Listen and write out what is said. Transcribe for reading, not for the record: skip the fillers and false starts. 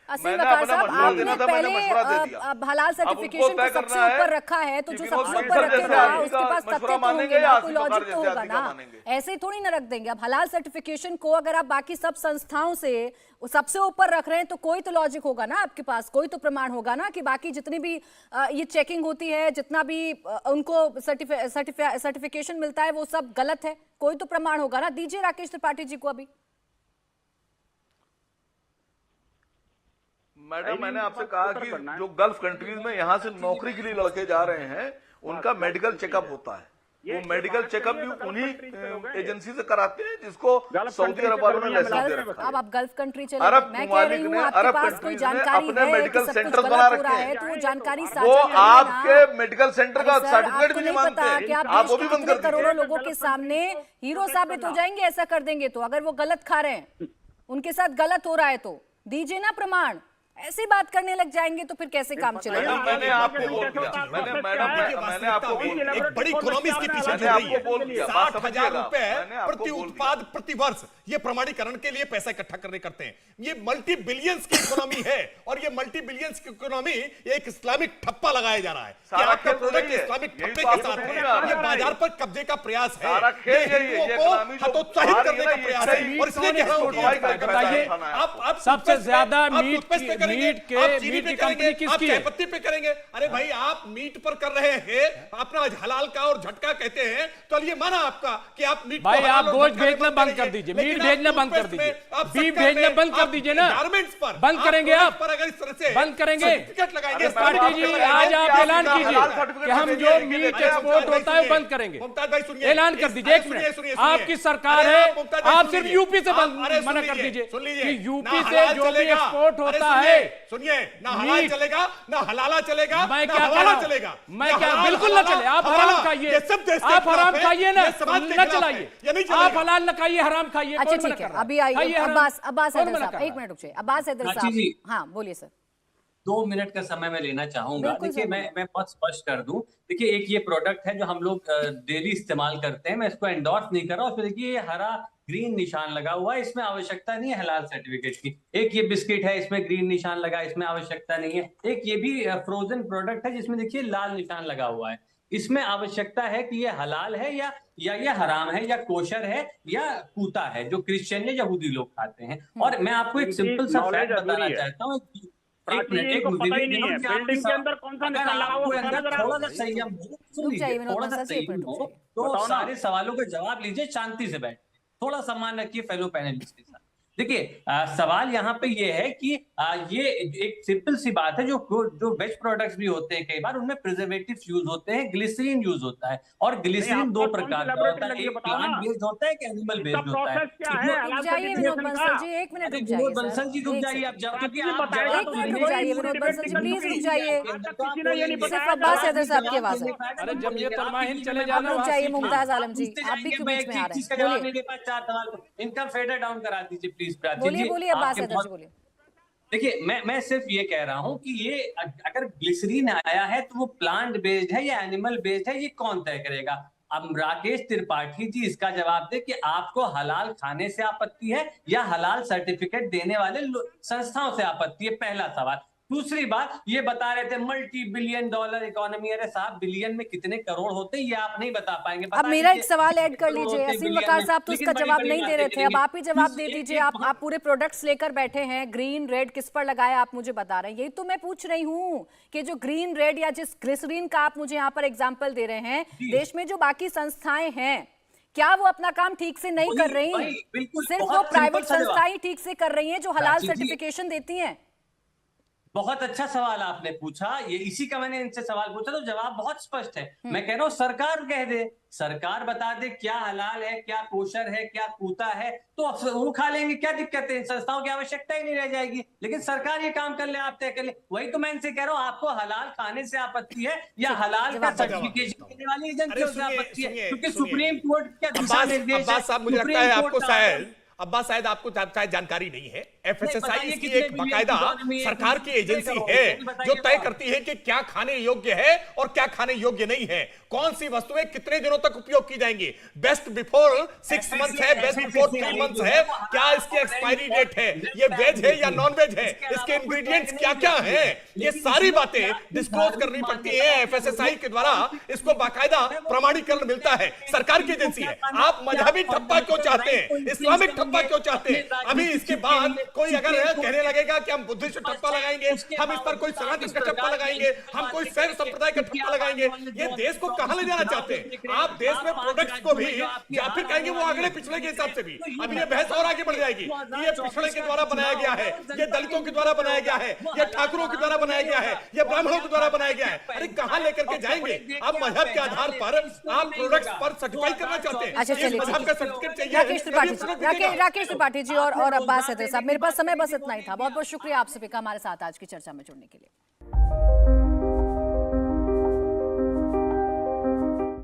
असीम मैंने वकार अपना साहब, मशवरा देना आपने था, मैंने मशवरा दे पहले दिया। हलाल अब उनको सर्टिफिकेशन तय को सबसे करना है ऊपर रखा है, तो कि जो विनोद सबसे ऊपर बंसल रखेगा जैसे आदमी उसके का पास मशवरा तथ्य तो मानेंगे होंगे या ना, कोई आसिफ लॉजिक वकार तो जैसे होगा आदमी का ना। मानेंगे? ऐसे ही थोड़ी ना रख देंगे। अब हलाल सर्टिफिकेशन को अगर आप बाकी सब संस्थाओं से सबसे ऊपर रख रहे हैं तो कोई तो लॉजिक होगा ना, आपके पास कोई तो प्रमाण होगा ना कि बाकी जितनी भी ये चेकिंग होती है, जितना भी उनको सर्टिफिकेशन मिलता है वो सब गलत है। कोई तो प्रमाण होगा ना। दीजिए राकेश त्रिपाठी जी को अभी। मैडम, मैंने आपसे कहा कि जो गल्फ कंट्रीज में यहाँ से नौकरी के लिए लड़के जा रहे हैं उनका मेडिकल चेकअप होता है। वो मेडिकल चेकअप भी उन्हीं एजेंसी से कराते हैं जिसको सऊदी अरब वालों ने लाइसेंस दे रखा है। अब आप गल्फ कंट्री चले अरब मैं कह रही ममालिक हूँ ने, आपके अरब पास कोई कंट्रीज ने जानकारी अपने है कि मेडिकल सब कुछ सेंटर्स गलत बना हो रहा रखे है हैं। तो वो जानकारी वो साझा करिए ना। आपके मेडिकल सेंटर का सर, सर्टिफिकेट आपको भी नहीं नहीं पता मानते, कि आप आप देश वो के भी बंद कितने कर करोड़ों दीजिए। लोगों के सामने हीरो साबित हो जाएंगे ऐसा कर देंगे तो। अगर वो गलत खा रहे हैं, उनके साथ गलत हो रहा है तो दीजिए ना प्रमाण। ऐसी बात करने लग जाएंगे तो फिर कैसे काम चलेगा? मैंने आपको बोल दिया, मैंने आपको बोल दिया, एक बड़ी इकोनॉमी इसके पीछे मैंने जुड़ रही आपको बोल है। दिया, 60,000 रुपए मैंने आपको प्रति बोल उत्पाद प्रति वर्ष ये प्रमाणीकरण के लिए पैसा इकट्ठा करते हैं। ये मल्टी बिलियंस की इकोनॉमी है और ये मल्टी बिलियंस की इकोनॉमी एक इस्लामिक ठप्पा लगाया जा रहा है कि सारा आपका खेल तो प्रोडक्ट यही है। इस्लामिक यही ठप्पे तो के आपको साथ समझ है। में आ रहा ये है। बाजार पर कब्जे का प्रयास है, सारा खेल ये यही है। ये हिंदुओं इकोनॉमी को जो हतोत्साहित बाहर करने है का ना, प्रयास ये है और इसलिए कह रहा हूं दवाई का बताइए, आप सबसे ज्यादा आप मीट टूथपेस्ट पे की- करेंगे, मीट के- आप चीनी मीट पे की करेंगे, कंपनी किसकी आप है? चायपत्ती पे करेंगे। अरे भाई, आप मीट पर कर रहे हैं अपना हलाल का और झटका कहते हैं तो ये माना आपका कि आप मीट भाई, को हलाल आप और गोश्त झटका भेजना में बंद कर करेंगे। दीजिए, लेकिन मीट आप भेजना बंद कर टूथपेस्ट में, दीजिए, आप बीफ शक्कर भेजना में, बंद कर आप दीजिए ना। गारमेंट्स पर बंद करेंगे आप? पर अगर इस तरह से बंद करेंगे? सर्टिफिकेट लगाएंगे, त्रिपाठी जी, आज आप ऐलान कीजिए कि हम जो मीट एक्सपोर्ट होता है वो बंद करेंगे। मुमताज भाई सुनिए, ऐलान कर दीजिए। एक मिनट, आपकी सरकार है, आप सिर्फ यूपी से मना कर दीजिए कि यूपी से जो भी एक्सपोर्ट होता है। सुनिए, ना हलाल चलेगा, ना हलाला चलेगा, मैं ना क्या हवाला कह चलेगा। रहा हूं? मैं क्या, बिल्कुल ना चले। आप हराम खाइए, आप हराम खाइए ना, न चलाइए। आप हलाल न खाइए, हराम खाइए। अच्छा ठीक है, अभी आइए अब्बास हैदर साहब, एक मिनट रुकिए। अब्बास हैदर प्राची साहब, जी। हाँ बोलिए सर। 2 मिनट का समय मैं लेना चाहूंगा। बिल्कुल देखिए, सर, मैं बहुत स्पष्ट कर दूं। देखिए, एक ये प्रोडक्ट है जो हम लोग डेली इस्तेमाल करते हैं, मैं इसको एंडोर्स नहीं कर रहा हूं। देखिए, ये हरा ग्रीन निशान लगा हुआ है, इसमें आवश्यकता नहीं है हलाल सर्टिफिकेट की। एक ये बिस्किट है, इसमें ग्रीन निशान लगा, इसमें आवश्यकता नहीं है। एक ये भी फ्रोजन प्रोडक्ट है जिसमें देखिए लाल निशान लगा हुआ है, इसमें आवश्यकता है कि ये हलाल है या ये हराम है या कोशर है या कूता है, जो क्रिश्चियन या यहूदी लोग खाते हैं। और मैं आपको एक सिंपल सा फैक्ट बताना चाहता हूँ। एक मिनट, एक पता ही नहीं है बिल्डिंग के अंदर कौन सा निशान लगा हुआ है। थोड़ा सा संयम हो, सुन लीजिए, थोड़ा सा संयम हो तो सारे सवालों के जवाब लीजिए, शांति से बैठ, थोड़ा सम्मान रखिए फेलो पैनलिस्ट के साथ। देखिए, सवाल यहाँ पे ये है कि ये एक सिंपल सी बात है, जो वेज प्रोडक्ट्स भी होते हैं कई बार उनमें प्रिजर्वेटिव्स यूज होते हैं, ग्लिसरीन यूज होता है। और ग्लिसरीन दो प्रकार का होता है, एक प्लांट बेस्ड होता है, एक एनिमल बेस्ड होता है। रुक जाइए विनोद बंसल जी, एक मिनट रुक जाइए। विनोद बंसल जी रुक जाइए, आप जब क्योंकि आप एक मिनट रुक जाइए विनोद बंसल जी, प्लीज रुक जाइए। सिर्फ अब्बास हैदर साहब की आवाज है। अरे जब ये तरमाहिन चले जाना, रुक वहाँ जाइए सीख मुमताज आलम जी, आप भी क्यों मैं बीच एक में आ चीज रहे का हैं? जवाब बोलिए नहीं दे पाया, 4 सवाल इनका फेडर डाउन करा दीजिए प्लीज। प्राची बोलिए जी, बोलिए अब्बास हैदर जी बोलिए। देखिए, मैं सिर्फ ये कह रहा हूं कि ये अगर ग्लिसरीन आया है तो वो प्लांट बेस्ड है या एनिमल बेस्ड है, ये कौन तय करेगा? अब राकेश त्रिपाठी जी इसका जवाब दे कि आपको हलाल खाने से आपत्ति है या हलाल सर्टिफिकेट देने वाले संस्थाओं से आपत्ति है, पहला सवाल। दूसरी बात, ये बता रहे थे मल्टी बिलियन डॉलर इकोनॉमी। अरे साहब, बिलियन में कितने करोड़ होते हैं ये आप नहीं बता पाएंगे। अब मेरा एक सवाल ऐड कर लीजिए। असीम वकार साहब तो उसका जवाब नहीं दे रहे थे, अब आप ही जवाब दे दीजिए। आप पूरे प्रोडक्ट्स लेकर बैठे हैं, ग्रीन रेड किस पर लगाया आप मुझे बता रहे हैं। यही तो मैं पूछ रही हूँ कि जो ग्रीन रेड या जिस ग्लिसरीन का आप मुझे यहाँ पर एग्जाम्पल दे रहे हैं, देश में जो बाकी संस्थाएं हैं क्या वो अपना काम ठीक से नहीं कर रही? सिर्फ वो प्राइवेट संस्थाएं ठीक से कर रही हैं जो हलाल सर्टिफिकेशन देती हैं। बहुत अच्छा सवाल आपने पूछा, ये इसी का मैंने इनसे सवाल पूछा तो जवाब बहुत स्पष्ट है। मैं कह रहा हूँ सरकार कह दे, सरकार बता दे क्या हलाल है, क्या कोशर है, क्या कूता है, तो वो खा लेंगे, क्या दिक्कत है? संस्थाओं की आवश्यकता ही नहीं रह जाएगी। लेकिन सरकार ये काम कर ले, आप तय कर ले। वही तो मैं इनसे कह रहा हूँ, आपको हलाल खाने से आपत्ति है या हलाल का सर्टिफिकेशन देने वाली एजेंसियों से आपत्ति है? क्योंकि सुप्रीम कोर्ट का दिशा निर्देश है। मुझे लगता है आपको शायद, अब्बास शायद आपको शायद जानकारी नहीं है एफएसएसआई की एक बाकायदा सरकार की एजेंसी है जो तय करती है कि क्या खाने योग्य है और क्या खाने योग्य नहीं है, कौन सी वस्तुएं कितने दिनों तक उपयोग की जाएंगी, बेस्ट बिफोर 6 मंथ है, बेस्ट बिफोर 3 मंथ है, क्या इसकी एक्सपायरी डेट है, ये वेज है या नॉन वेज है, इसके इंग्रेडिएंट्स क्या क्या हैं, ये सारी बातें डिस्क्लोज करनी पड़ती है एफएसएसआई के द्वारा। इसको बाकायदा प्रमाणीकरण मिलता है, सरकार की एजेंसी है। आप मजहबी ठप्पा क्यों चाहते हैं, इस्लामिक ठप्पा क्यों चाहते हैं? अभी इसके बाद कोई अगर कहने लगेगा कि हम बुद्धिस्ट ठप्पा लगाएंगे, हम इस पर कोई सनातन का ठप्पा लगाएंगे, हम कोई शैव संप्रदाय का ठप्पा लगाएंगे, ये देश को कहां ले जाना चाहते हैं आप? देश में प्रोडक्ट्स को भी या फिर कहेंगे वो अगले पिछड़े के हिसाब से भी अब ये बहस और आगे बढ़ जाएगी। ये पिछड़े के द्वारा बनाया गया है, ये दलितों के द्वारा बनाया गया है, ये ठाकुरों के द्वारा बनाया गया है, ये ब्राह्मणों के द्वारा बनाया गया है। अरे कहां लेकर के जाएंगे आप? मजहब के आधार पर आप प्रोडक्ट्स पर सर्टिफाई करना चाहते हैं, अच्छा, चलिए, मजहब का सर्टिफिकेट चाहिए। राकेश त्रिपाठी जी और अब्बास हैदर साहब, मेरे पास समय बस इतना ही था। बहुत बहुत शुक्रिया आप सभी का हमारे साथ आज की चर्चा में जुड़ने के लिए।